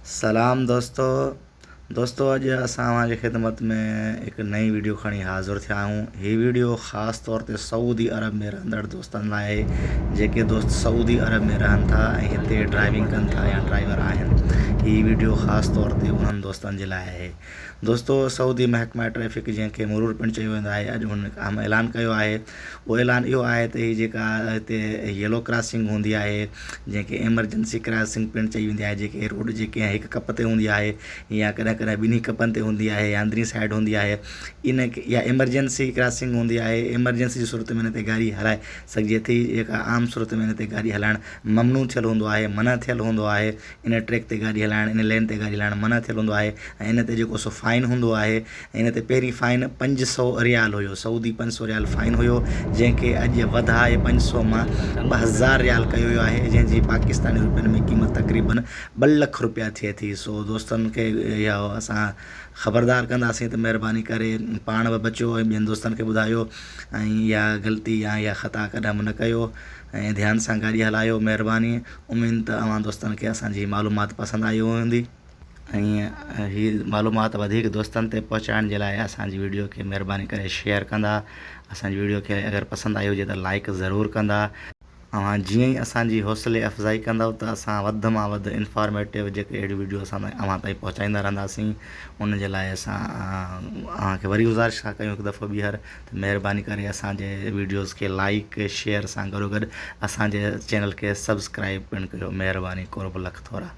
सलाम दोस्तों अॼु असां तव्हांजी ख़िदमत में हिकु नई वीडियो खणी हाज़िर थिया आहियूं। हीअ वीडियो ख़ासि तौर ते सऊदी अरब में रहंदड़ दोस्तनि लाइ आहे जेके दोस्त सऊदी अरब में रहनि था ऐं हिते ड्राइविंग कनि था या ड्राइवर आहिनि। हीअ वीडियो ख़ासि तौर ते उन्हनि दोस्तनि जे लाइ आहे। दोस्तो सऊदी महकमा ट्रैफ़िक जंहिंखे मुरूर पिणु चयो वेंदो आहे, अॼु हुन अहम ऐलान कयो आहे। उहो ऐलान इहो आहे त हीअ जेका हिते येलो क्रॉसिंग हूंदी आहे, जंहिंखे एमरजेंसी क्रॉसिंग पिणु चई वेंदी आहे, जेके रोड जेके हिकु कप ते हूंदी आहे या कॾहिं कॾहिं ॿिन्ही कपनि ते हूंदी आहे या अंदरी साइड हूंदी आहे, इन या एमरजेंसी क्रॉसिंग हूंदी आहे। एमरजेंसी जी सूरत में हिन ते गाॾी हलाए सघिजे थी, जेका आम सूरत में हिन ते गाॾी हलाइणु ममनू थियलु हूंदो आहे, मना थियलु हूंदो आहे। इन ट्रैक ते गाॾी हलाइणु, इन लेन ते गाॾी हलाइणु मना थियलु हूंदो आहे। ऐं इन ते जेको सो फाइन हूंदो आहे, इन ते पहिरीं फाइन 500 रियाल हुयो, सऊदी 500 रियाल फाइन हुयो, जंहिंखे अॼु वधाए 500 मां 2000 रियाल कयो वियो आहे, जंहिंजी पाकिस्तानी रुपयनि में क़ीमत तक़रीबन 2 लख रुपया थिए थी। सो दोस्तनि खे इहा असां ख़बरदार कंदासीं त महिरबानी करे पाण बि बचो ऐं ॿियनि दोस्तनि खे ॿुधायो ऐं इहा ग़लती या इहा ख़ता कॾहिं न कयो ऐं ध्यान सां गाॾी हलायो। महिरबानी। उमेद त अवां दोस्तनि खे असांजी मालूमात पसंदि आई हूंदी ऐं हीअ मालूमात वधीक दोस्तनि ते पहुचाइण जे लाइ असांजी वीडियो खे महिरबानी करे शेयर कंदा। असांजी वीडियो खे अगरि पसंदि आई हुजे त लाइक ज़रूरु कंदा। ऐं जीअं ई असांजी हौसले अफ़ज़ाई कंदव त असां वधि मां वधि इंफॉर्मेटिव जेके अहिड़ी वीडियो असां अव्हां ताईं पहुचाईंदा रहंदासीं। उन जे लाइ असां अव्हांखे वरी गुज़ारिश था कयूं हिकु दफ़ो ॿीहर त महिरबानी करे असांजे वीडियोज़ खे लाइक शेयर सां गॾोगॾु असांजे चैनल खे सब्सक्राइब पिणु कयो। महिरबानी, कुर्ब लख थोरा।